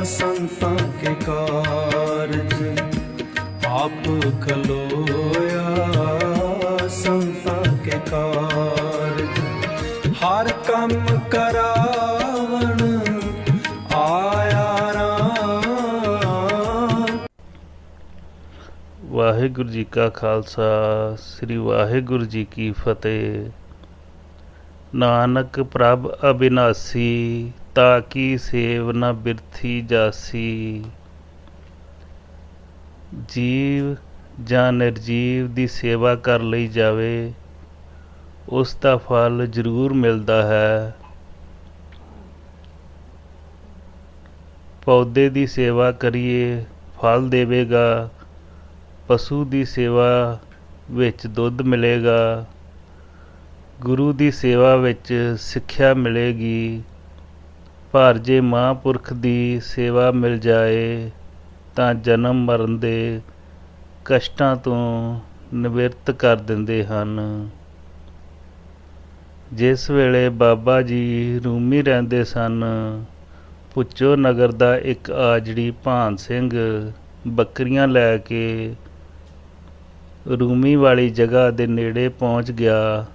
संतां के कारज आप खलोया, संतां के कारज हर कम करावण आया राम। ਵਾਹਿਗੁਰੂ ਜੀ ਕਾ ਖਾਲਸਾ, ਸ੍ਰੀ ਵਾਹਿਗੁਰੂ ਜੀ ਕੀ ਫਤਿਹ। ਨਾਨਕ ਪ੍ਰਭ ਅਬਿਨਾਸੀ, ਤਾਕੀ ਸੇਵ ਨ ਬਿਰਥੀ ਜਾਸੀ। ਜੀਵ ਜਾਂ ਨਿਰਜੀਵ ਦੀ ਸੇਵਾ ਕਰ ਲਈ ਜਾਵੇ, ਉਸ ਦਾ ਫਲ ਜ਼ਰੂਰ ਮਿਲਦਾ ਹੈ। ਪੌਦੇ ਦੀ ਸੇਵਾ ਕਰੀਏ, ਫਲ ਦੇਵੇਗਾ। ਪਸ਼ੂ ਦੀ ਸੇਵਾ ਵਿੱਚ ਦੁੱਧ ਮਿਲੇਗਾ। ਗੁਰੂ ਦੀ ਸੇਵਾ ਵਿੱਚ ਸਿੱਖਿਆ ਮਿਲੇਗੀ। ਪਰ ਜੇ ਮਹਾਂਪੁਰਖ ਦੀ ਸੇਵਾ ਮਿਲ ਜਾਏ ਤਾਂ ਜਨਮ ਮਰਨ ਦੇ ਕਸ਼ਟਾਂ ਤੋਂ ਨਿਵਰਤ ਕਰ ਦਿੰਦੇ ਹਨ। ਜਿਸ ਵੇਲੇ ਬਾਬਾ ਜੀ ਰੂਮੀ ਰਹਿੰਦੇ ਸਨ, ਭੁੱਚੋ ਨਗਰ ਦਾ ਇੱਕ ਆਜੜੀ ਭਾਨ ਸਿੰਘ ਬੱਕਰੀਆਂ ਲੈ ਕੇ ਰੂਮੀ ਵਾਲੀ ਜਗ੍ਹਾ ਦੇ ਨੇੜੇ ਪਹੁੰਚ ਗਿਆ।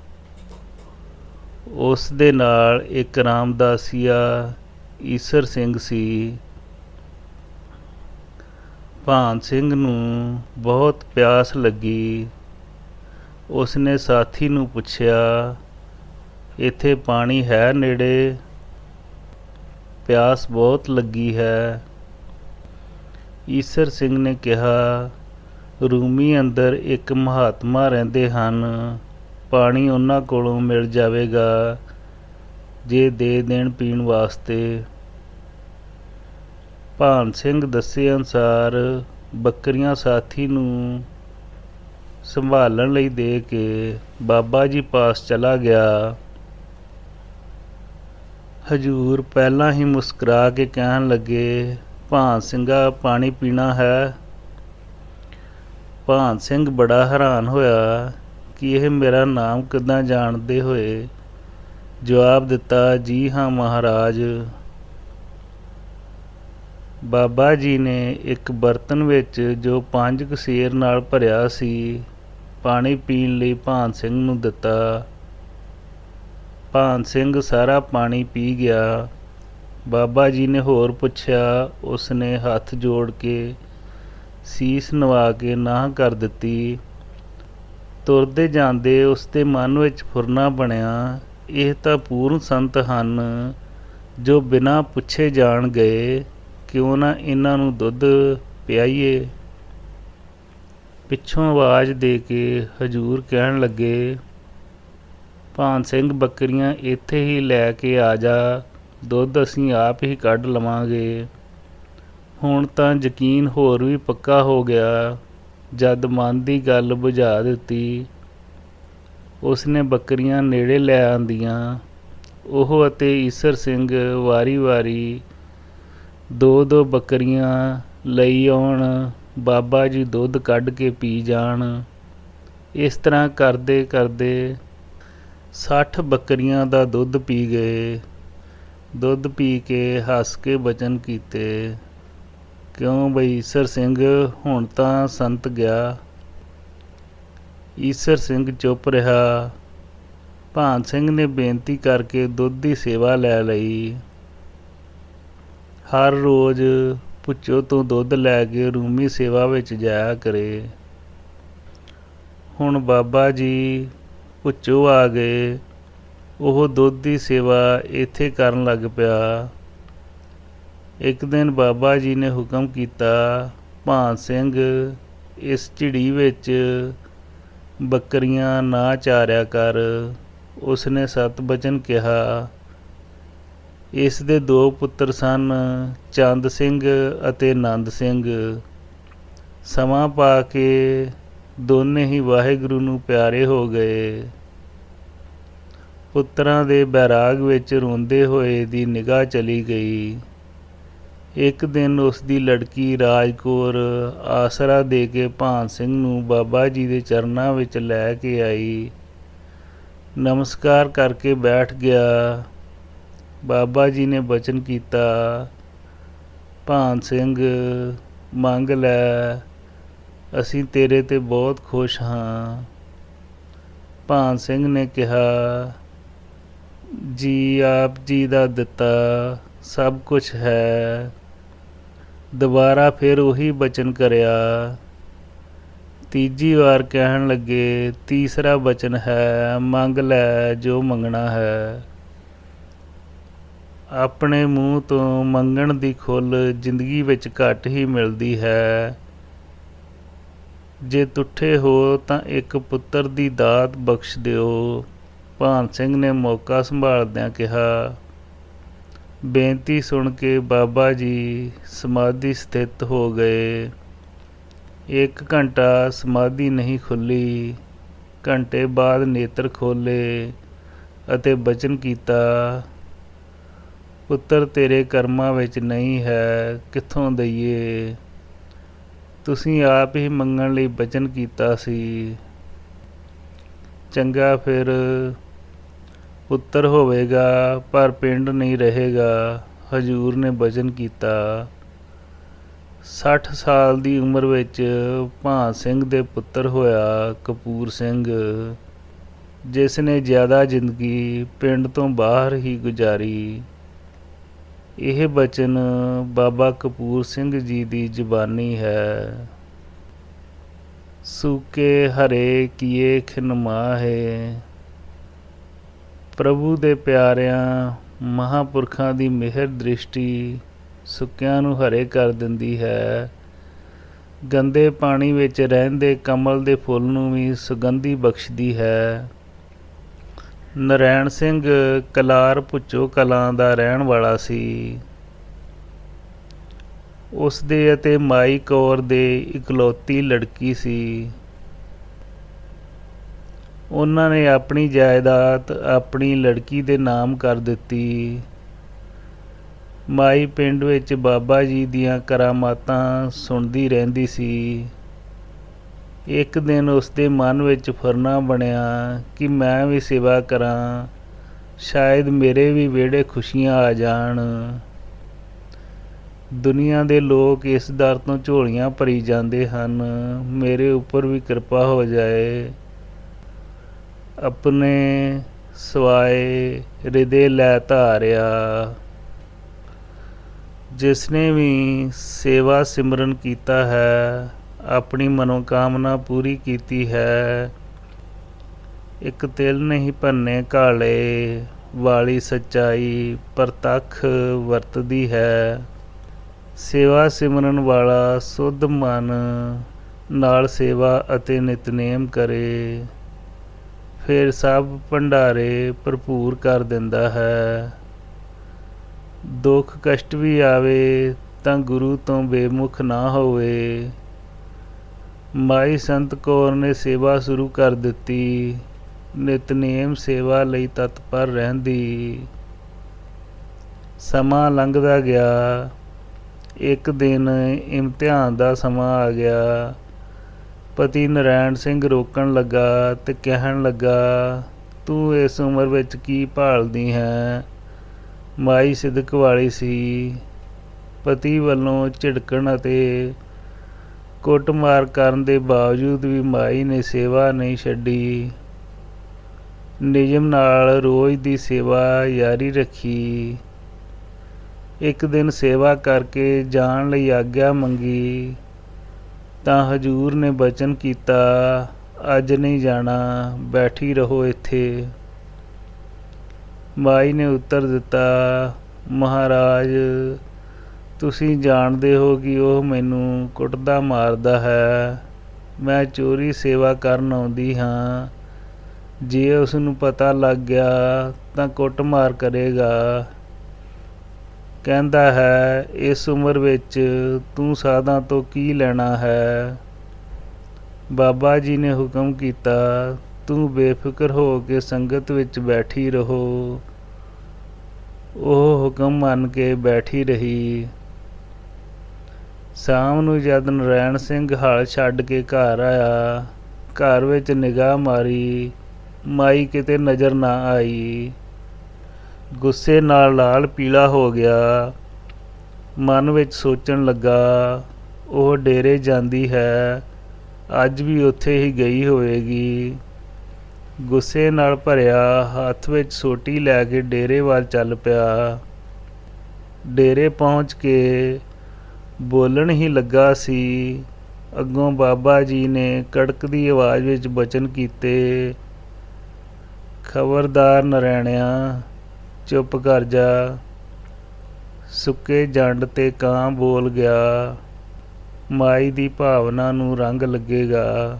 ਉਸ ਦੇ ਨਾਲ ਇੱਕ ਰਾਮਦਾਸੀਆ ਈਸਰ ਸਿੰਘ ਸੀ। ਭਾਨ ਸਿੰਘ ਨੂੰ ਬਹੁਤ ਪਿਆਸ ਲੱਗੀ। ਉਸਨੇ ਸਾਥੀ ਨੂੰ ਪੁੱਛਿਆ, ਇੱਥੇ ਪਾਣੀ ਹੈ ਨੇੜੇ? ਪਿਆਸ ਬਹੁਤ ਲੱਗੀ ਹੈ। ਈਸਰ ਸਿੰਘ ਨੇ ਕਿਹਾ, ਰੂਮੀ ਅੰਦਰ ਇੱਕ ਮਹਾਤਮਾ ਰਹਿੰਦੇ ਹਨ, ਪਾਣੀ ਉਹਨਾਂ ਕੋਲੋਂ ਮਿਲ ਜਾਵੇਗਾ ਜੇ ਦੇ ਦੇਣ ਪੀਣ ਵਾਸਤੇ। ਭਾਨ ਸਿੰਘ ਦੱਸੇ ਅਨੁਸਾਰ ਬੱਕਰੀਆਂ ਸਾਥੀ ਨੂੰ ਸੰਭਾਲਣ ਲਈ ਦੇ ਕੇ ਬਾਬਾ ਜੀ ਪਾਸ ਚਲਾ ਗਿਆ। ਹਜੂਰ ਪਹਿਲਾਂ ਹੀ ਮੁਸਕਰਾ ਕੇ ਕਹਿਣ ਲੱਗੇ, ਭਾਨ ਸਿੰਘਾ, ਪਾਣੀ ਪੀਣਾ ਹੈ? ਭਾਨ ਸਿੰਘ ਬੜਾ ਹੈਰਾਨ ਹੋਇਆ ਕਿ ਇਹ ਮੇਰਾ ਨਾਮ ਕਿੱਦਾਂ ਜਾਣਦੇ ਹੋਏ ਜਵਾਬ ਦਿੱਤਾ, ਜੀ ਹਾਂ ਮਹਾਰਾਜ। ਬਾਬਾ ਜੀ ਨੇ ਇੱਕ ਬਰਤਨ ਵਿੱਚ ਜੋ 5 ਕਸੇਰ ਨਾਲ ਭਰਿਆ ਸੀ ਪਾਣੀ ਪੀਣ ਲਈ ਭਾਨ ਸਿੰਘ ਨੂੰ ਦਿੱਤਾ। ਭਾਨ ਸਿੰਘ ਸਾਰਾ ਪਾਣੀ ਪੀ ਗਿਆ। ਬਾਬਾ ਜੀ ਨੇ ਹੋਰ ਪੁੱਛਿਆ। ਉਸਨੇ ਹੱਥ ਜੋੜ ਕੇ ਸੀਸ ਨਵਾ ਕੇ ਨਾਂਹ ਕਰ ਦਿੱਤੀ। ਤੁਰਦੇ ਜਾਂਦੇ ਉਸ ਦੇ ਮਨ ਵਿੱਚ ਫੁਰਨਾ ਬਣਿਆ, ਇਹ ਤਾਂ ਪੂਰਨ ਸੰਤ ਹਨ ਜੋ ਬਿਨਾਂ ਪੁੱਛੇ ਜਾਣ ਗਏ, ਕਿਉਂ ਨਾ ਇਹਨਾਂ ਨੂੰ ਦੁੱਧ ਪਿਆਈਏ। ਪਿੱਛੋਂ ਆਵਾਜ਼ ਦੇ ਕੇ ਹਜੂਰ ਕਹਿਣ ਲੱਗੇ, ਭਾਨ ਸਿੰਘ, ਬੱਕਰੀਆਂ ਇੱਥੇ ਹੀ ਲੈ ਕੇ ਆ ਜਾ, ਦੁੱਧ ਅਸੀਂ ਆਪ ਹੀ ਕੱਢ ਲਵਾਂਗੇ। ਹੁਣ ਤਾਂ ਯਕੀਨ ਹੋਰ ਵੀ ਪੱਕਾ ਹੋ ਗਿਆ। ਜਦ ਮਨ ਦੀ ਗੱਲ ਬੁਝਾ ਦਿੱਤੀ, ਉਸਨੇ ਬੱਕਰੀਆਂ ਨੇੜੇ ਲੈ ਆਂਦੀਆਂ। ਉਹ ਅਤੇ ਈਸਰ ਸਿੰਘ ਵਾਰੀ-ਵਾਰੀ 2-2 ਬੱਕਰੀਆਂ ਲਈ ਆਉਣ, ਬਾਬਾ ਜੀ ਦੁੱਧ ਕੱਢ ਕੇ ਪੀ ਜਾਣ। ਇਸ ਤਰ੍ਹਾਂ ਕਰਦੇ ਕਰਦੇ 60 ਬੱਕਰੀਆਂ ਦਾ ਦੁੱਧ ਪੀ ਗਏ। ਦੁੱਧ ਪੀ ਕੇ ਹੱਸ ਕੇ ਬਚਨ ਕੀਤੇ, ਕਿਉਂ ਬਈ ਈਸਰ ਸਿੰਘ, ਹੁਣ ਤਾਂ ਸੰਤ ਗਿਆ। ਈਸਰ ਸਿੰਘ ਚੁੱਪ ਰਿਹਾ। ਭਾਨ ਸਿੰਘ ਨੇ ਬੇਨਤੀ ਕਰਕੇ ਦੁੱਧ ਦੀ ਸੇਵਾ ਲੈ ਲਈ। ਹਰ ਰੋਜ਼ ਭੁੱਚੋ ਤੋਂ ਦੁੱਧ ਲੈ ਕੇ ਰੂਮੀ ਸੇਵਾ ਵਿੱਚ ਜਾਇਆ ਕਰੇ। ਹੁਣ ਬਾਬਾ ਜੀ ਭੁੱਚੋ ਆ ਗਏ। ਉਹ ਦੁੱਧ ਦੀ ਸੇਵਾ ਇੱਥੇ ਕਰਨ ਲੱਗ ਪਿਆ। ਇੱਕ ਦਿਨ ਬਾਬਾ ਜੀ ਨੇ ਹੁਕਮ ਕੀਤਾ, ਭਾਨ ਸਿੰਘ, ਇਸ ਝਿੜੀ ਵਿੱਚ ਬੱਕਰੀਆਂ ਨਾ ਚਾਰਿਆ ਕਰ। ਉਸਨੇ ਸਤ ਬਚਨ ਕਿਹਾ। ਇਸ ਦੇ 2 ਪੁੱਤਰ ਸਨ, ਚੰਦ ਸਿੰਘ ਅਤੇ ਨੰਦ ਸਿੰਘ। ਸਮਾਂ ਪਾ ਕੇ ਦੋਨੇ ਹੀ ਵਾਹਿਗੁਰੂ ਨੂੰ ਪਿਆਰੇ ਹੋ ਗਏ। ਪੁੱਤਰਾਂ ਦੇ ਬੈਰਾਗ ਵਿੱਚ ਰੋਂਦੇ ਹੋਏ ਦੀ ਨਿਗਾਹ ਚਲੀ ਗਈ। ਇੱਕ ਦਿਨ ਉਸ ਦੀ ਲੜਕੀ ਰਾਜ ਕੌਰ ਆਸਰਾ ਦੇ ਕੇ ਭਾਨ ਸਿੰਘ ਨੂੰ ਬਾਬਾ ਜੀ ਦੇ ਚਰਨਾਂ ਵਿੱਚ ਲੈ ਕੇ ਆਈ। ਨਮਸਕਾਰ ਕਰਕੇ ਬੈਠ ਗਿਆ। ਬਾਬਾ ਜੀ ਨੇ ਬਚਨ ਕੀਤਾ, ਭਾਨ ਸਿੰਘ ਮੰਗ ਲੈ, ਅਸੀਂ ਤੇਰੇ 'ਤੇ ਬਹੁਤ ਖੁਸ਼ ਹਾਂ। ਭਾਨ ਸਿੰਘ ਨੇ ਕਿਹਾ, ਜੀ ਆਪ ਜੀ ਦਾ ਦਿੱਤਾ ਸਭ ਕੁਛ ਹੈ। ਦੁਬਾਰਾ ਫਿਰ ਉਹੀ ਬਚਨ ਕਰਿਆ। ਤੀਜੀ ਵਾਰ ਕਹਿਣ ਲੱਗੇ, ਤੀਸਰਾ ਬਚਨ ਹੈ, ਮੰਗ ਲੈ ਜੋ ਮੰਗਣਾ ਹੈ। ਆਪਣੇ ਮੂੰਹ ਤੋਂ ਮੰਗਣ ਦੀ ਖੁੱਲ੍ਹ ਜ਼ਿੰਦਗੀ ਵਿੱਚ ਘੱਟ ਹੀ ਮਿਲਦੀ ਹੈ। ਜੇ ਤੁੱਠੇ ਹੋ ਤਾਂ ਇੱਕ ਪੁੱਤਰ ਦੀ ਦਾਤ ਬਖਸ਼ ਦਿਓ। ਭਾਨ ਸਿੰਘ ਨੇ ਮੌਕਾ ਸੰਭਾਲਦਿਆਂ ਕਿਹਾ। ਬੇਨਤੀ ਸੁਣ ਕੇ ਬਾਬਾ ਜੀ ਸਮਾਧੀ ਸਥਿਤ ਹੋ ਗਏ। 1 ਘੰਟਾ ਸਮਾਧੀ ਨਹੀਂ ਖੁੱਲ੍ਹੀ। ਘੰਟੇ ਬਾਅਦ ਨੇਤਰ ਖੋਲ੍ਹੇ ਅਤੇ ਬਚਨ ਕੀਤਾ, ਪੁੱਤਰ ਤੇਰੇ ਕਰਮਾਂ ਵਿੱਚ ਨਹੀਂ ਹੈ, ਕਿੱਥੋਂ ਦਈਏ? ਤੁਸੀਂ ਆਪ ਹੀ ਮੰਗਣ ਲਈ ਬਚਨ ਕੀਤਾ ਸੀ। ਚੰਗਾ, ਫਿਰ ਪੁੱਤਰ ਹੋਵੇਗਾ ਪਰ ਪਿੰਡ ਨਹੀਂ ਰਹੇਗਾ। ਹਜ਼ੂਰ ਨੇ ਬਚਨ ਕੀਤਾ। 60 ਸਾਲ ਦੀ ਉਮਰ ਵਿੱਚ ਭਾਨ ਸਿੰਘ ਦੇ ਪੁੱਤਰ ਹੋਇਆ ਕਪੂਰ ਸਿੰਘ, ਜਿਸ ਨੇ ਜ਼ਿਆਦਾ ਜ਼ਿੰਦਗੀ ਪਿੰਡ ਤੋਂ ਬਾਹਰ ਹੀ ਗੁਜ਼ਾਰੀ। ਇਹ ਬਚਨ ਬਾਬਾ ਕਪੂਰ ਸਿੰਘ ਜੀ ਦੀ ਜ਼ੁਬਾਨੀ ਹੈ। ਸੂਕੇ ਹਰੇ ਕੀਏ ਖਿਨ ਮਾਹੇ। ਪ੍ਰਭੂ ਦੇ ਪਿਆਰਿਆਂ, ਮਹਾਂਪੁਰਖਾਂ ਦੀ ਮਿਹਰ ਦ੍ਰਿਸ਼ਟੀ ਸੁੱਕਿਆਂ ਨੂੰ ਹਰੇ ਕਰ ਦਿੰਦੀ ਹੈ। ਗੰਦੇ ਪਾਣੀ ਵਿੱਚ ਰਹਿੰਦੇ ਕਮਲ ਦੇ ਫੁੱਲ ਨੂੰ ਵੀ ਸੁਗੰਧੀ ਬਖਸ਼ਦੀ ਹੈ। ਨਰੈਣ ਸਿੰਘ ਕਲਾਰ ਭੁੱਚੋ ਕਲਾਂ ਦਾ ਰਹਿਣ ਵਾਲਾ ਸੀ। ਉਸ ਦੇ ਅਤੇ ਮਾਈ ਕੌਰ ਦੇ ਇਕਲੌਤੀ ਲੜਕੀ ਸੀ। ਉਹਨਾਂ ਨੇ ਆਪਣੀ ਜਾਇਦਾਦ ਆਪਣੀ ਲੜਕੀ ਦੇ ਨਾਮ ਕਰ ਦਿੱਤੀ। ਮਾਈ ਪਿੰਡ ਵਿੱਚ ਬਾਬਾ ਜੀ ਦੀਆਂ ਕਰਾਮਾਤਾਂ ਸੁਣਦੀ ਰਹਿੰਦੀ ਸੀ। ਇੱਕ ਦਿਨ ਉਸ ਦੇ ਮਨ ਵਿੱਚ ਫੁਰਨਾ ਬਣਿਆ ਕਿ ਮੈਂ ਵੀ ਸੇਵਾ ਕਰਾਂ, ਸ਼ਾਇਦ ਮੇਰੇ ਵੀ ਵਿਹੜੇ ਖੁਸ਼ੀਆਂ ਆ ਜਾਣ। ਦੁਨੀਆ ਦੇ ਲੋਕ ਇਸ ਦਰ ਤੋਂ ਝੋਲੀਆਂ ਭਰੀ ਜਾਂਦੇ ਹਨ, ਮੇਰੇ ਉੱਪਰ ਵੀ ਕਿਰਪਾ ਹੋ ਜਾਏ। ਆਪਣੇ ਸਵਾਏ ਹਿਰਦੇ ਲੈ ਧਾਰਿਆ। ਜਿਸ ਨੇ ਵੀ ਸੇਵਾ ਸਿਮਰਨ ਕੀਤਾ ਹੈ, ਆਪਣੀ ਮਨੋਕਾਮਨਾ ਪੂਰੀ ਕੀਤੀ ਹੈ। ਇੱਕ ਤਿਲ ਨਹੀਂ ਭੰਨੇ ਕਾਲੇ ਵਾਲੀ ਸੱਚਾਈ ਪ੍ਰਤੱਖ ਵਰਤਦੀ ਹੈ। ਸੇਵਾ ਸਿਮਰਨ ਵਾਲਾ ਸੁੱਧ ਮਨ ਨਾਲ ਸੇਵਾ ਅਤੇ ਨਿਤਨੇਮ ਕਰੇ, ਫਿਰ ਸਭ ਭੰਡਾਰੇ ਭਰਪੂਰ ਕਰ ਦਿੰਦਾ ਹੈ। ਦੁੱਖ ਕਸ਼ਟ ਵੀ ਆਵੇ ਤਾਂ ਗੁਰੂ ਤੋਂ ਬੇਮੁਖ ਨਾ ਹੋਵੇ। ਮਾਈ ਸੰਤ ਕੌਰ ਨੇ ਸੇਵਾ ਸ਼ੁਰੂ ਕਰ ਦਿੱਤੀ। ਨਿਤਨੇਮ ਸੇਵਾ ਲਈ ਤਤਪਰ ਰਹਿੰਦੀ। ਸਮਾਂ ਲੰਘਦਾ ਗਿਆ। ਇੱਕ ਦਿਨ ਇਮਤਿਹਾਨ ਦਾ ਸਮਾਂ ਆ ਗਿਆ। ਪਤੀ ਨਰੈਣ ਸਿੰਘ ਰੋਕਣ ਲੱਗਾ ਤੇ ਕਹਿਣ ਲੱਗਾ, ਤੂੰ ਇਸ ਉਮਰ ਵਿੱਚ ਕੀ ਭਾਲਦੀ ਹੈ? ਮਾਈ ਸਿਦਕ ਵਾਲੀ ਸੀ। ਪਤੀ ਵੱਲੋਂ ਝਿੜਕਣ ਅਤੇ ਕੁੱਟਮਾਰ ਕਰਨ ਦੇ ਬਾਵਜੂਦ ਵੀ ਮਾਈ ਨੇ ਸੇਵਾ ਨਹੀਂ ਛੱਡੀ। ਨਿਯਮ ਨਾਲ ਰੋਜ਼ ਦੀ ਸੇਵਾ ਜਾਰੀ ਰੱਖੀ। ਇੱਕ ਦਿਨ ਸੇਵਾ ਕਰਕੇ ਜਾਣ ਲਈ ਆਗਿਆ ਮੰਗੀ ਤਾਂ ਹਜ਼ੂਰ ਨੇ ਬਚਨ ਕੀਤਾ, ਅੱਜ ਨਹੀਂ ਜਾਣਾ, ਬੈਠੀ ਰਹੋ ਇੱਥੇ। ਮਾਈ ਨੇ ਉੱਤਰ ਦਿੱਤਾ, ਮਹਾਰਾਜ ਤੁਸੀਂ ਜਾਣਦੇ ਹੋ ਕਿ ਉਹ ਮੈਨੂੰ ਕੁੱਟਦਾ ਮਾਰਦਾ ਹੈ। ਮੈਂ ਚੋਰੀ ਸੇਵਾ ਕਰਨ ਆਉਂਦੀ ਹਾਂ। ਜੇ ਉਸ ਨੂੰ ਪਤਾ ਲੱਗ ਗਿਆ ਤਾਂ ਕੁੱਟਮਾਰ ਕਰੇਗਾ। ਕਹਿੰਦਾ ਹੈ, ਇਸ ਉਮਰ ਵਿੱਚ ਤੂੰ ਸਾਧਾਂ ਤੋਂ ਕੀ ਲੈਣਾ ਹੈ? ਬਾਬਾ ਜੀ ਨੇ ਹੁਕਮ ਕੀਤਾ, ਤੂੰ ਬੇਫਿਕਰ ਹੋ ਕੇ ਸੰਗਤ ਵਿੱਚ ਬੈਠੀ ਰਹੋ। ਉਹ ਹੁਕਮ ਮੰਨ ਕੇ ਬੈਠੀ ਰਹੀ। ਸ਼ਾਮ ਨੂੰ ਜਦ ਨਰੈਣ ਸਿੰਘ ਹਲ ਛੱਡ ਕੇ ਘਰ ਆਇਆ, ਘਰ ਵਿੱਚ ਨਿਗਾਹ ਮਾਰੀ, ਮਾਈ ਕਿਤੇ ਨਜ਼ਰ ਨਾ ਆਈ। ਗੁੱਸੇ ਨਾਲ ਲਾਲ ਪੀਲਾ ਹੋ ਗਿਆ। ਮਨ ਵਿੱਚ ਸੋਚਣ ਲੱਗਾ, ਉਹ ਡੇਰੇ ਜਾਂਦੀ ਹੈ, ਅੱਜ ਵੀ ਉੱਥੇ ਹੀ ਗਈ ਹੋਵੇਗੀ। ਗੁੱਸੇ ਨਾਲ ਭਰਿਆ ਹੱਥ ਵਿੱਚ ਸੋਟੀ ਲੈ ਕੇ ਡੇਰੇ ਵੱਲ ਚੱਲ ਪਿਆ। ਡੇਰੇ ਪਹੁੰਚ ਕੇ ਬੋਲਣ ਹੀ ਲੱਗਾ ਸੀ, ਅੱਗੋਂ ਬਾਬਾ ਜੀ ਨੇ ਕੜਕਦੀ ਆਵਾਜ਼ ਵਿੱਚ ਬਚਨ ਕੀਤੇ, ਖਬਰਦਾਰ ਨਰੈਣਿਆ, ਚੁੱਪ ਕਰ ਜਾ। ਸੁੱਕੇ ਜੰਡ ਤੇ ਕਾਂ ਬੋਲ ਗਿਆ, ਮਾਈ ਦੀ ਭਾਵਨਾ ਨੂੰ ਰੰਗ ਲੱਗੇਗਾ।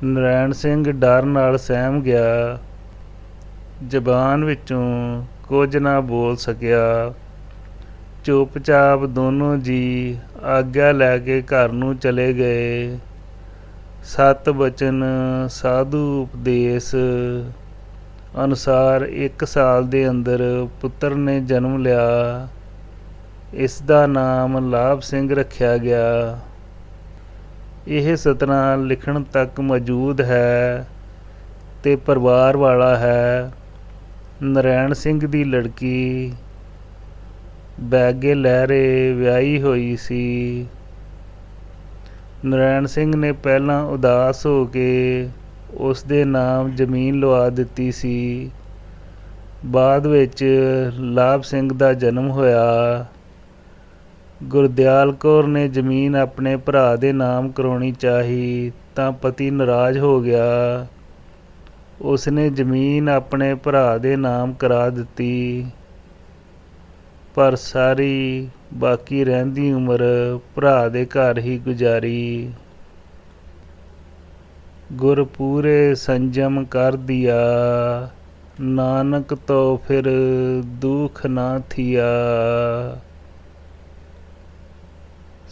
ਨਰੈਣ ਸਿੰਘ ਡਰ ਨਾਲ ਸਹਿਮ ਗਿਆ, ਜ਼ਬਾਨ ਵਿੱਚੋਂ ਕੁਝ ਨਾ ਬੋਲ ਸਕਿਆ। ਚੁੱਪਚਾਪ ਦੋਨੋਂ ਜੀ ਆਗਿਆ ਲੈ ਕੇ ਘਰ ਨੂੰ ਚਲੇ ਗਏ। ਸਤ ਬਚਨ ਸਾਧੂ ਉਪਦੇਸ਼ ਅਨੁਸਾਰ 1 ਸਾਲ ਦੇ ਅੰਦਰ ਪੁੱਤਰ ਨੇ ਜਨਮ ਲਿਆ। ਇਸ ਦਾ ਨਾਮ ਲਾਭ ਸਿੰਘ ਰੱਖਿਆ ਗਿਆ। ਇਹ ਸਤਰਾਂ ਲਿਖਣ ਤੱਕ ਮੌਜੂਦ ਹੈ ਤੇ ਪਰਿਵਾਰ ਵਾਲਾ ਹੈ। ਨਰੈਣ ਸਿੰਘ ਦੀ ਲੜਕੀ ਬੈਗੇ ਲਹਿਰੇ ਵਿਆਹੀ ਹੋਈ ਸੀ। ਨਰੈਣ ਸਿੰਘ ਨੇ ਪਹਿਲਾਂ ਉਦਾਸ ਹੋ ਕੇ ਉਸ ਦੇ ਨਾਮ ਜ਼ਮੀਨ ਲਵਾ ਦਿੱਤੀ ਸੀ। ਬਾਅਦ ਵਿੱਚ ਲਾਭ ਸਿੰਘ ਦਾ ਜਨਮ ਹੋਇਆ। ਗੁਰਦਿਆਲ ਕੌਰ ਨੇ ਜ਼ਮੀਨ ਆਪਣੇ ਭਰਾ ਦੇ ਨਾਮ ਕਰਾਉਣੀ ਚਾਹੀ ਤਾਂ ਪਤੀ ਨਾਰਾਜ਼ ਹੋ ਗਿਆ। ਉਸਨੇ ਜ਼ਮੀਨ ਆਪਣੇ ਭਰਾ ਦੇ ਨਾਮ ਕਰਾ ਦਿੱਤੀ, ਪਰ ਸਾਰੀ ਬਾਕੀ ਰਹਿੰਦੀ ਉਮਰ ਭਰਾ ਦੇ ਘਰ ਹੀ ਗੁਜ਼ਾਰੀ। ਗੁਰ ਪੂਰੇ ਸੰਜਮ ਕਰ ਦਿਆ, ਨਾਨਕ ਤੋਂ ਫਿਰ ਦੁਖ ਨਾ ਥੀਆ।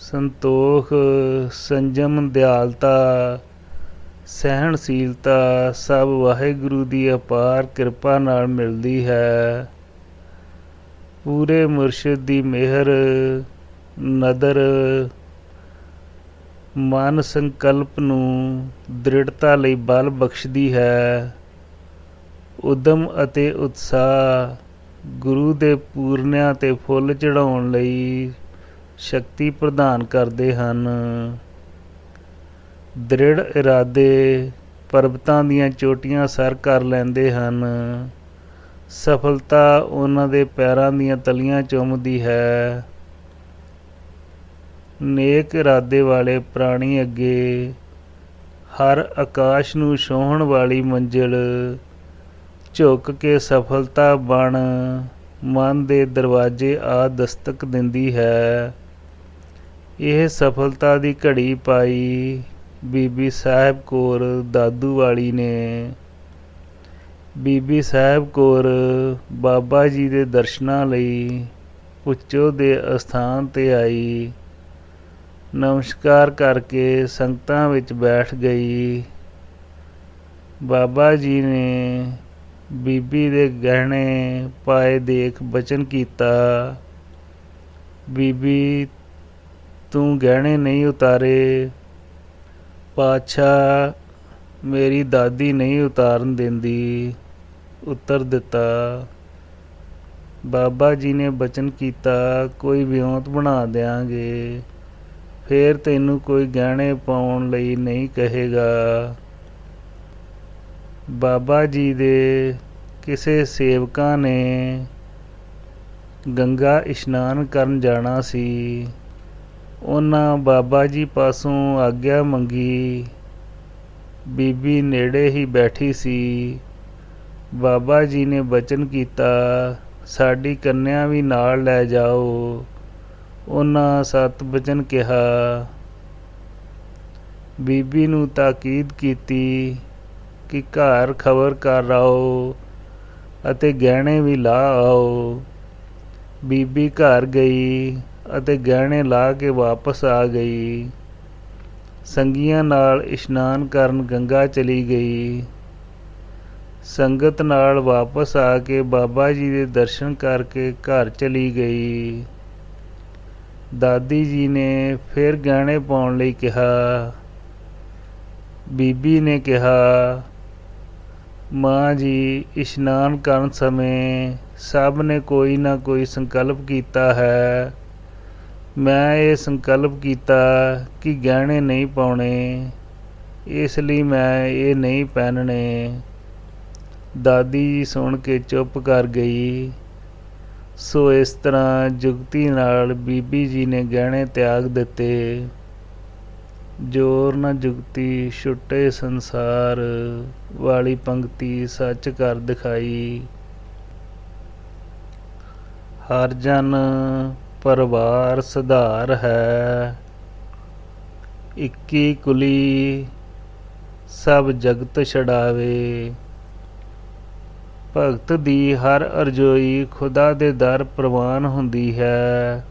ਸੰਤੋਖ, ਸੰਜਮ, ਦਿਆਲਤਾ, ਸਹਿਣਸ਼ੀਲਤਾ ਸਭ ਵਾਹਿਗੁਰੂ ਦੀ ਅਪਾਰ ਕਿਰਪਾ ਨਾਲ ਮਿਲਦੀ ਹੈ। ਪੂਰੇ ਮੁਰਸ਼ਿਦ ਦੀ ਮਿਹਰ, ਨਦਰ, ਮਨ ਸੰਕਲਪ ਨੂੰ ਦ੍ਰਿੜਤਾ ਲਈ ਬਲ ਬਖਸ਼ਦੀ ਹੈ। ਉਦਮ ਅਤੇ ਉਤਸ਼ਾਹ ਗੁਰੂ ਦੇ ਪੂਰਨਿਆਂ ਤੇ ਫੁੱਲ ਚੜ੍ਹਾਉਣ ਲਈ ਸ਼ਕਤੀ ਪ੍ਰਦਾਨ ਕਰਦੇ ਹਨ। ਦ੍ਰਿੜ ਇਰਾਦੇ ਪਰਬਤਾਂ ਦੀਆਂ ਚੋਟੀਆਂ ਸਰ ਕਰ ਲੈਂਦੇ ਹਨ। ਸਫਲਤਾ ਉਹਨਾਂ ਦੇ ਪੈਰਾਂ ਦੀਆਂ ਤਲੀਆਂ ਚੁੰਮਦੀ ਹੈ। ਨੇਕ ਇਰਾਦੇ ਵਾਲੇ ਪ੍ਰਾਣੀ ਅੱਗੇ ਹਰ ਆਕਾਸ਼ ਨੂੰ ਛੂਹਣ ਵਾਲੀ ਮੰਜ਼ਿਲ ਝੁਕ ਕੇ ਸਫਲਤਾ ਬਣ ਮਨ ਦੇ ਦਰਵਾਜ਼ੇ ਆ ਦਸਤਕ ਦਿੰਦੀ ਹੈ। ਇਹ ਸਫਲਤਾ ਦੀ ਘੜੀ ਪਾਈ ਬੀਬੀ ਸਾਹਿਬ ਕੌਰ ਦਾਦੂ ਵਾਲੀ ਨੇ। ਬੀਬੀ ਸਾਹਿਬ ਕੌਰ ਬਾਬਾ ਜੀ ਦੇ ਦਰਸ਼ਨਾਂ ਲਈ ਪੁੱਚੋ ਦੇ ਅਸਥਾਨ 'ਤੇ ਆਈ। ਨਮਸਕਾਰ ਕਰਕੇ ਸੰਗਤਾਂ ਵਿੱਚ ਬੈਠ ਗਈ। ਬਾਬਾ ਜੀ ਨੇ ਬੀਬੀ ਦੇ ਗਹਿਣੇ ਪਾਏ ਦੇਖ ਬਚਨ ਕੀਤਾ, ਬੀਬੀ ਤੂੰ ਗਹਿਣੇ ਨਹੀਂ ਉਤਾਰੇ, ਪਾਤਸ਼ਾਹ ਮੇਰੀ ਦਾਦੀ ਨਹੀਂ ਉਤਾਰਨ ਦਿੰਦੀ। ਉੱਤਰ ਦਿੱਤਾ। ਬਾਬਾ ਜੀ ਨੇ ਬਚਨ ਕੀਤਾ, ਕੋਈ ਵਿਉਂਤ ਬਣਾ ਦਿਆਂਗੇ, ਫੇਰ ਤੈਨੂੰ ਕੋਈ ਗਹਿਣੇ ਪਾਉਣ ਲਈ ਨਹੀਂ ਕਹੇਗਾ। ਬਾਬਾ ਜੀ ਦੇ ਕਿਸੇ ਸੇਵਕਾਂ ਨੇ ਗੰਗਾ ਇਸ਼ਨਾਨ ਕਰਨ ਜਾਣਾ ਸੀ। ਉਹਨਾਂ ਬਾਬਾ ਜੀ ਪਾਸੋਂ ਆਗਿਆ ਮੰਗੀ। ਬੀਬੀ ਨੇੜੇ ਹੀ ਬੈਠੀ ਸੀ। ਬਾਬਾ ਜੀ ਨੇ ਬਚਨ ਕੀਤਾ, ਸਾਡੀ ਕੰਨਿਆ ਵੀ ਨਾਲ ਲੈ ਜਾਓ। ਉਹਨਾਂ ਸਤ ਬਚਨ ਕਿਹਾ। ਬੀਬੀ ਨੂੰ ਤਾਕੀਦ ਕੀਤੀ ਕਿ ਘਰ ਖਬਰ ਕਰ ਆਓ ਅਤੇ ਗਹਿਣੇ ਵੀ ਲਾ ਆਓ। ਬੀਬੀ ਘਰ ਗਈ ਅਤੇ ਗਹਿਣੇ ਲਾ ਕੇ ਵਾਪਸ ਆ ਗਈ। ਸੰਗੀਆਂ ਨਾਲ ਇਸ਼ਨਾਨ ਕਰਨ ਗੰਗਾ ਚਲੀ ਗਈ। ਸੰਗਤ ਨਾਲ ਵਾਪਸ ਆ ਕੇ ਬਾਬਾ ਜੀ ਦੇ ਦਰਸ਼ਨ ਕਰਕੇ ਘਰ ਚਲੀ ਗਈ। ਦਾਦੀ ਜੀ ਨੇ ਫਿਰ ਗਹਿਣੇ ਪਾਉਣ ਲਈ ਕਿਹਾ। ਬੀਬੀ ਨੇ ਕਿਹਾ, ਮਾਂ ਜੀ ਇਸ਼ਨਾਨ ਕਰਨ ਸਮੇਂ ਸਭ ਨੇ ਕੋਈ ਨਾ ਕੋਈ ਸੰਕਲਪ ਕੀਤਾ ਹੈ। ਮੈਂ ਇਹ ਸੰਕਲਪ ਕੀਤਾ ਕਿ ਗਹਿਣੇ ਨਹੀਂ ਪਾਉਣੇ, ਇਸ ਲਈ ਮੈਂ ਇਹ ਨਹੀਂ ਪਹਿਨਣੇ। ਦਾਦੀ ਜੀ ਸੁਣ ਕੇ ਚੁੱਪ ਕਰ ਗਈ। ਸੋ ਇਸ ਤਰ੍ਹਾਂ ਜੁਗਤੀ ਨਾਲ ਬੀਬੀ ਜੀ ਨੇ ਗਹਿਣੇ ਤਿਆਗ ਦਿੱਤੇ। ਜੋਰ ਨਾ ਜੁਗਤੀ ਛੁੱਟੇ ਸੰਸਾਰ ਵਾਲੀ ਪੰਕਤੀ ਸੱਚ ਕਰ ਦਿਖਾਈ। ਹਰ ਜਨ ਪਰਿਵਾਰ ਸੁਧਾਰ ਹੈ, ਇੱਕੀ ਕੁਲੀ ਸਭ ਜਗਤ ਛਡਾਵੇ। ਭਗਤ ਦੀ ਹਰ ਅਰਜ਼ੋਈ ਖੁਦਾ ਦੇ ਦਰ ਪ੍ਰਵਾਨ ਹੁੰਦੀ ਹੈ।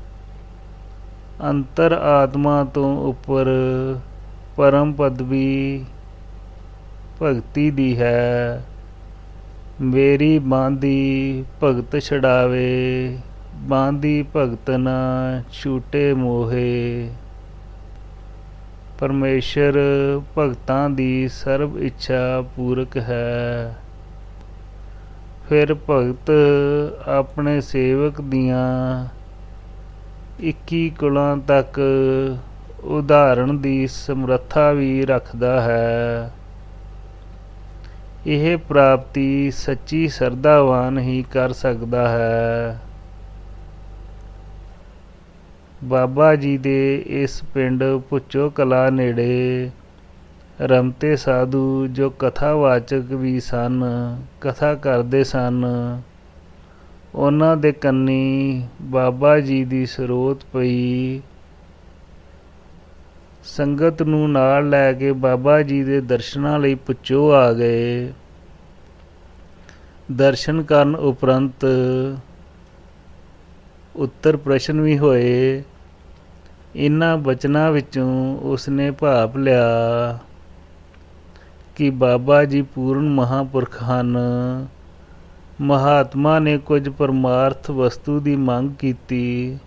ਅੰਤਰ ਆਤਮਾ ਤੋਂ ਉੱਪਰ ਪਰਮ ਪਦਵੀ ਭਗਤੀ ਦੀ ਹੈ। ਮੇਰੀ ਬਾਂਦੀ ਭਗਤ ਛਡਾਵੇ, ਬਾਂਦੀ ਭਗਤ ਨਾ ਛੂਟੇ ਮੋਹੇ। ਪਰਮੇਸ਼ਰ ਭਗਤਾਂ ਦੀ ਸਰਬ ਇੱਛਾ ਪੂਰਕ ਹੈ। ਫਿਰ ਭਗਤ ਆਪਣੇ ਸੇਵਕ ਦੀਆਂ 21 ਕੁਲਾਂ ਤੱਕ ਉਦਾਹਰਣ ਦੀ ਸਮਰੱਥਾ ਵੀ ਰੱਖਦਾ ਹੈ। ਇਹ ਪ੍ਰਾਪਤੀ ਸੱਚੀ ਸਰਧਾਵਾਨ ਹੀ ਕਰ ਸਕਦਾ ਹੈ। ਬਾਬਾ ਜੀ ਦੇ ਇਸ ਪਿੰਡ ਭੁੱਚੋ ਕਲਾਂ ਨੇੜੇ ਰਮਤੇ ਸਾਧੂ ਜੋ ਕਥਾਵਾਚਕ ਵੀ ਸਨ, ਕਥਾ ਕਰਦੇ ਸਨ। ਉਹਨਾਂ ਦੇ ਕੰਨੀ ਬਾਬਾ ਜੀ ਦੀ ਸਰੋਤ ਪਈ। ਸੰਗਤ ਨੂੰ ਨਾਲ ਲੈ ਕੇ ਬਾਬਾ ਜੀ ਦੇ ਦਰਸ਼ਨਾਂ ਲਈ ਭੁੱਚੋ ਆ ਗਏ। ਦਰਸ਼ਨ ਕਰਨ ਉਪਰੰਤ ਉੱਤਰ ਪ੍ਰਸ਼ਨ ਵੀ ਹੋਏ। ਇਹਨਾਂ ਬਚਨਾਂ ਵਿੱਚੋਂ ਉਸਨੇ ਭਾਪ ਲਿਆ ਕਿ ਬਾਬਾ ਜੀ ਪੂਰਨ ਮਹਾਂਪੁਰਖ ਹਨ। ਮਹਾਤਮਾ ਨੇ ਕੁਝ ਪਰਮਾਰਥ ਵਸਤੂ ਦੀ ਮੰਗ ਕੀਤੀ।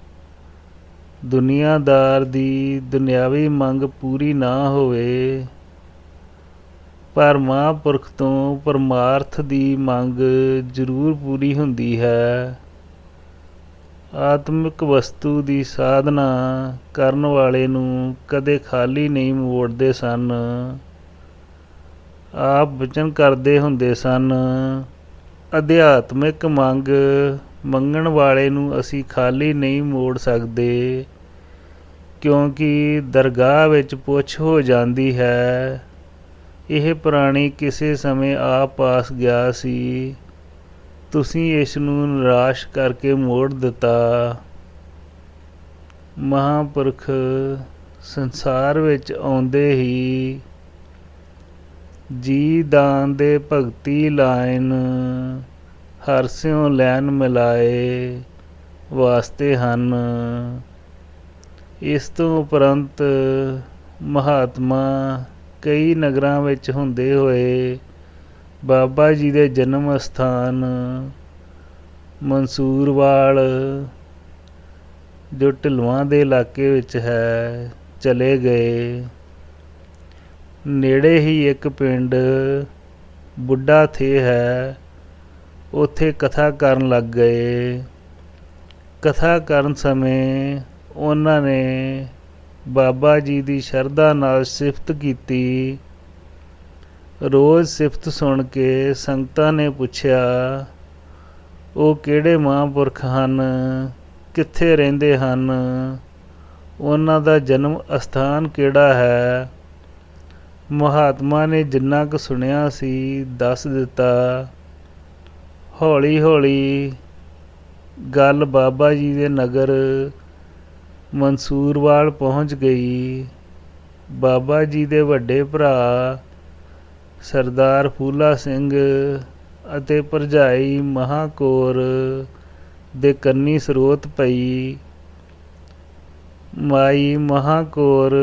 ਦੁਨੀਆਦਾਰ ਦੀ ਦੁਨਿਆਵੀ ਮੰਗ ਪੂਰੀ ਨਾ ਹੋਵੇ, ਪਰ ਮਹਾਂਪੁਰਖ ਤੋਂ ਪਰਮਾਰਥ ਦੀ ਮੰਗ ਜ਼ਰੂਰ ਪੂਰੀ ਹੁੰਦੀ ਹੈ। ਆਤਮਿਕ ਵਸਤੂ ਦੀ ਸਾਧਨਾ ਕਰਨ ਵਾਲੇ ਨੂੰ ਕਦੇ ਖਾਲੀ ਨਹੀਂ ਮੋੜਦੇ ਸਨ। ਆਪ ਬਚਨ ਕਰਦੇ ਹੁੰਦੇ ਸਨ, ਅਧਿਆਤਮਿਕ ਮੰਗ ਮੰਗਣ ਵਾਲੇ ਨੂੰ ਅਸੀਂ ਖਾਲੀ ਨਹੀਂ ਮੋੜ ਸਕਦੇ, ਕਿਉਂਕਿ ਦਰਗਾਹ ਵਿੱਚ ਪੁੱਛ ਹੋ ਜਾਂਦੀ ਹੈ। ਇਹ ਪ੍ਰਾਣੀ ਕਿਸੇ ਸਮੇਂ ਆਪ ਪਾਸ ਗਿਆ ਸੀ, ਤੁਸੀਂ ਇਸ ਨੂੰ ਨਿਰਾਸ਼ ਕਰਕੇ ਮੋੜ ਦਿੱਤਾ। ਮਹਾਂਪੁਰਖ ਸੰਸਾਰ ਵਿੱਚ ਆਉਂਦੇ ਹੀ ਜੀ ਦਾਨ ਦੇ ਭਗਤੀ ਲਾਇਨ ਹਰਸਿਓ ਲੈਨ ਮਿਲਾਏ ਵਾਸਤੇ ਹਨ। ਇਸ ਤੋਂ ਉਪਰੰਤ ਮਹਾਤਮਾ ਕਈ ਨਗਰਾਂ ਵਿੱਚ ਹੁੰਦੇ ਹੋਏ ਬਾਬਾ ਜੀ ਦੇ ਜਨਮ ਅਸਥਾਨ ਮਨਸੂਰਵਾਲ ਜੋ ਢਿਲਵਾਂ ਦੇ ਇਲਾਕੇ ਵਿੱਚ ਹੈ ਚਲੇ ਗਏ। ਨੇੜੇ ਹੀ ਇੱਕ ਪਿੰਡ ਬੁੱਢਾ ਥੇ ਹੈ, ਉੱਥੇ ਕਥਾ ਕਰਨ ਲੱਗ ਗਏ। ਕਥਾ ਕਰਨ ਸਮੇਂ ਉਹਨਾਂ ਨੇ ਬਾਬਾ ਜੀ ਦੀ ਸ਼ਰਧਾ ਨਾਲ ਸਿਫਤ ਕੀਤੀ। ਰੋਜ਼ ਸਿਫਤ ਸੁਣ ਕੇ ਸੰਗਤਾਂ ਨੇ ਪੁੱਛਿਆ, ਉਹ ਕਿਹੜੇ ਮਹਾਂਪੁਰਖ ਹਨ, ਕਿੱਥੇ ਰਹਿੰਦੇ ਹਨ, ਉਹਨਾਂ ਦਾ ਜਨਮ ਅਸਥਾਨ ਕਿਹੜਾ ਹੈ। ਮਹਾਤਮਾ ਨੇ ਜਿੰਨਾ ਕੁ ਸੁਣਿਆ ਸੀ ਦੱਸ ਦਿੱਤਾ। ਹੌਲੀ ਹੌਲੀ ਗੱਲ ਬਾਬਾ ਜੀ ਦੇ ਨਗਰ ਮਨਸੂਰਵਾਲ ਪਹੁੰਚ ਗਈ। ਬਾਬਾ ਜੀ ਦੇ ਵੱਡੇ ਭਰਾ ਸਰਦਾਰ ਫੂਲਾ ਸਿੰਘ ਅਤੇ ਭਰਜਾਈ ਮਹਾਕੌਰ ਦੇ ਕੰਨੀ ਸਰੋਤ ਪਈ। ਮਾਈ ਮਹਾਕੌਰ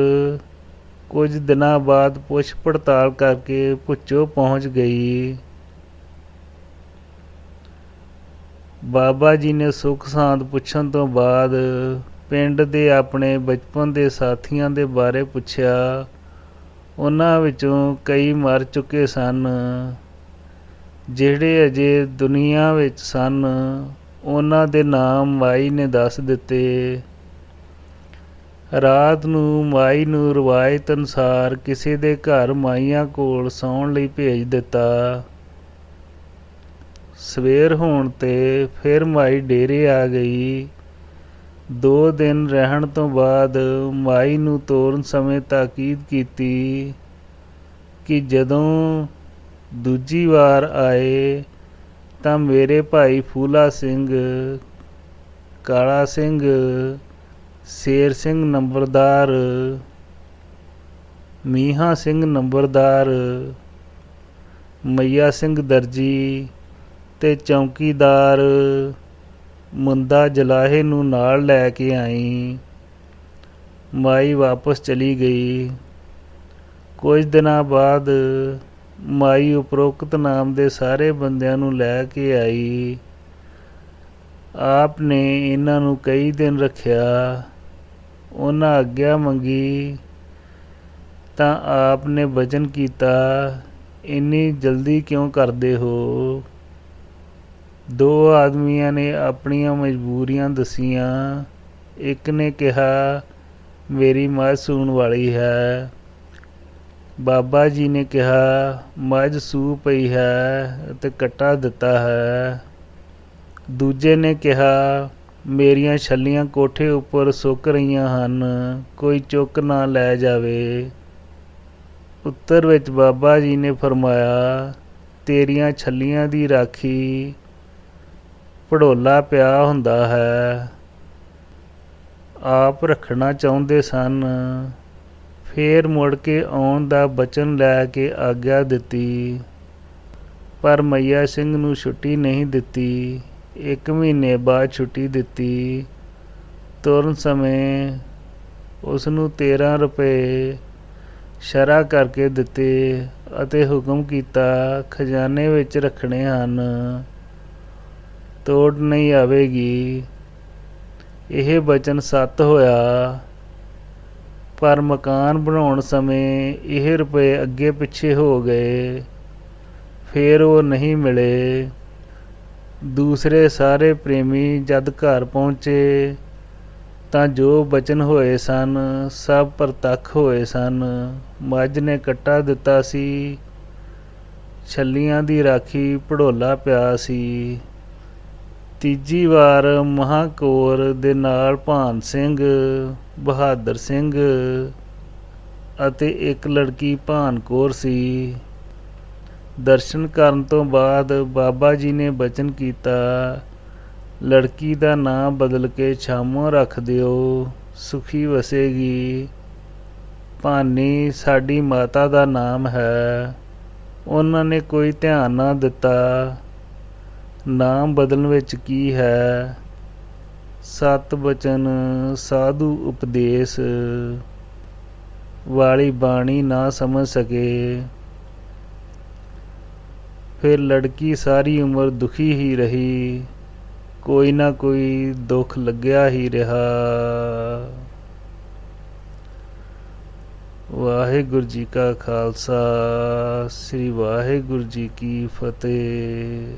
ਕੁਝ ਦਿਨਾਂ ਬਾਅਦ ਪੁੱਛ ਪੜਤਾਲ ਕਰਕੇ ਭੁੱਚੋ ਪਹੁੰਚ ਗਈ। ਬਾਬਾ ਜੀ ਨੇ ਸੁੱਖ ਸਾਂਦ ਪੁੱਛਣ ਤੋਂ ਬਾਅਦ ਪਿੰਡ ਦੇ ਆਪਣੇ ਬਚਪਨ ਦੇ ਸਾਥੀਆਂ ਦੇ ਬਾਰੇ ਪੁੱਛਿਆ। ਉਹਨਾਂ ਵਿੱਚੋਂ ਕਈ ਮਰ ਚੁੱਕੇ ਸਨ, ਜਿਹੜੇ ਅਜੇ ਦੁਨੀਆ ਵਿੱਚ ਸਨ ਉਹਨਾਂ ਦੇ ਨਾਮ ਮਾਈ ਨੇ ਦੱਸ ਦਿੱਤੇ। ਰਾਤ ਨੂੰ ਮਾਈ ਨੂੰ ਰਵਾਇਤ ਅਨੁਸਾਰ ਕਿਸੇ ਦੇ ਘਰ ਮਾਈਆਂ ਕੋਲ ਸੌਣ ਲਈ ਭੇਜ ਦਿੱਤਾ। ਸਵੇਰ ਹੋਣ 'ਤੇ ਫਿਰ ਮਾਈ ਡੇਰੇ ਆ ਗਈ। 2 ਦਿਨ ਰਹਿਣ ਤੋਂ ਬਾਅਦ ਮਾਈ ਨੂੰ ਤੋਰਨ ਸਮੇਂ ਤਾਕੀਦ ਕੀਤੀ ਕਿ ਜਦੋਂ ਦੂਜੀ ਵਾਰ ਆਏ ਤਾਂ ਮੇਰੇ ਭਾਈ ਫੂਲਾ ਸਿੰਘ, ਕਾਲਾ ਸਿੰਘ, ਸ਼ੇਰ ਸਿੰਘ ਨੰਬਰਦਾਰ, ਮੀਹਾਂ ਸਿੰਘ ਨੰਬਰਦਾਰ, ਮਈਆ ਸਿੰਘ ਦਰਜੀ ਤੇ ਚੌਂਕੀਦਾਰ ਮੁੰਦਾ ਜਲਾਹੇ ਨੂੰ ਨਾਲ ਲੈ ਕੇ ਆਈ। ਮਾਈ ਵਾਪਸ ਚਲੀ ਗਈ। ਕੁਝ ਦਿਨਾਂ ਬਾਅਦ ਮਾਈ ਉਪਰੋਕਤ ਨਾਮ ਦੇ ਸਾਰੇ ਬੰਦਿਆਂ ਨੂੰ ਲੈ ਕੇ ਆਈ। ਆਪ ਨੇ ਇਹਨਾਂ ਨੂੰ ਕਈ ਦਿਨ ਰੱਖਿਆ। ਉਹਨਾਂ ਆਗਿਆ ਮੰਗੀ ਤਾਂ ਆਪ ਨੇ ਬਚਨ ਕੀਤਾ, ਇੰਨੀ ਜਲਦੀ ਕਿਉਂ ਕਰਦੇ ਹੋ? 2 ਆਦਮੀਆਂ ਨੇ ਆਪਣੀਆਂ ਮਜਬੂਰੀਆਂ ਦਸੀਆਂ। ਇੱਕ ਨੇ ਕਿਹਾ ਮੇਰੀ ਮੱਝ ਸੂਣ ਵਾਲੀ ਹੈ। ਬਾਬਾ ਜੀ ਨੇ ਕਿਹਾ ਮੱਝ ਸੂ ਪਈ ਹੈ ਅਤੇ ਕੱਟਾ ਦਿੱਤਾ ਹੈ। ਦੂਜੇ ਨੇ ਕਿਹਾ ਮੇਰੀਆਂ ਛੱਲੀਆਂ ਕੋਠੇ ਉੱਪਰ ਸੁੱਕ ਰਹੀਆਂ ਹਨ, ਕੋਈ ਚੁੱਕ ਨਾ ਲੈ ਜਾਵੇ। ਉੱਤਰ ਵਿੱਚ ਬਾਬਾ ਜੀ ਨੇ ਫਰਮਾਇਆ ਤੇਰੀਆਂ ਛੱਲੀਆਂ ਦੀ ਰਾਖੀ ਭੜੋਲਾ ਪਿਆ ਹੁੰਦਾ ਹੈ। ਆਪ ਰੱਖਣਾ ਚਾਹੁੰਦੇ ਸਨ। ਫੇਰ ਮੁੜ ਕੇ ਆਉਣ ਦਾ ਬਚਨ ਲੈ ਕੇ ਆਗਿਆ ਦਿੱਤੀ, ਪਰ ਮਈਆ ਸਿੰਘ ਨੂੰ ਛੁੱਟੀ ਨਹੀਂ ਦਿੱਤੀ। 1 ਮਹੀਨੇ ਬਾਅਦ ਛੁੱਟੀ ਦਿੱਤੀ। ਤੁਰਨ ਸਮੇਂ ਉਸ ਨੂੰ 13 ਰੁਪਏ ਸ਼ਰ੍ਹਾ ਕਰਕੇ ਦਿੱਤੇ ਅਤੇ ਹੁਕਮ ਕੀਤਾ ਖਜ਼ਾਨੇ ਵਿੱਚ ਰੱਖਣੇ ਹਨ, ਤੋੜ ਨਹੀਂ ਆਵੇਗੀ। ਇਹ ਬਚਨ ਸੱਤ ਹੋਇਆ, ਪਰ ਮਕਾਨ ਬਣਾਉਣ ਸਮੇਂ ਇਹ ਰੁਪਏ ਅੱਗੇ ਪਿੱਛੇ ਹੋ ਗਏ। ਫਿਰ ਉਹ ਨਹੀਂ ਮਿਲੇ। ਦੂਸਰੇ ਸਾਰੇ ਪ੍ਰੇਮੀ ਜਦ ਘਰ ਪਹੁੰਚੇ ਤਾਂ ਜੋ ਬਚਨ ਹੋਏ ਸਨ ਸਭ ਪ੍ਰਤੱਖ ਹੋਏ ਸਨ। ਮੱਝ ਨੇ ਕੱਟਾ ਦਿੱਤਾ ਸੀ, ਛੱਲੀਆਂ ਦੀ ਰਾਖੀ ਭੜੋਲਾ ਪਿਆ ਸੀ। ਤੀਜੀ ਵਾਰ ਮਹਾਕੌਰ ਦੇ ਨਾਲ ਭਾਨ ਸਿੰਘ, ਬਹਾਦਰ ਸਿੰਘ ਅਤੇ ਇੱਕ ਲੜਕੀ ਭਾਨ ਕੌਰ ਸੀ। ਦਰਸ਼ਨ ਕਰਨ ਤੋਂ ਬਾਅਦ ਬਾਬਾ ਜੀ ਨੇ ਬਚਨ ਕੀਤਾ ਲੜਕੀ ਦਾ ਨਾਂ ਬਦਲ ਕੇ ਛਾਮੋ ਰੱਖ ਦਿਓ, ਸੁਖੀ ਵਸੇਗੀ। ਭਾਨੀ ਸਾਡੀ ਮਾਤਾ ਦਾ ਨਾਮ ਹੈ। ਉਹਨਾਂ ਨੇ ਕੋਈ ਧਿਆਨ ਨਾ ਦਿੱਤਾ। ਨਾਮ ਬਦਲਣ ਵਿੱਚ ਕੀ ਹੈ? ਸਤ ਬਚਨ ਸਾਧੂ ਉਪਦੇਸ਼ ਵਾਲੀ ਬਾਣੀ ਨਾ ਸਮਝ ਸਕੇ। ਫਿਰ ਲੜਕੀ ਸਾਰੀ ਉਮਰ ਦੁਖੀ ਹੀ ਰਹੀ। ਕੋਈ ਨਾ ਕੋਈ ਦੁੱਖ ਲੱਗਿਆ ਹੀ ਰਿਹਾ। ਵਾਹਿਗੁਰੂ ਜੀ ਕਾ ਖਾਲਸਾ, ਸ੍ਰੀ ਵਾਹਿਗੁਰੂ ਜੀ ਕੀ ਫਤਿਹ।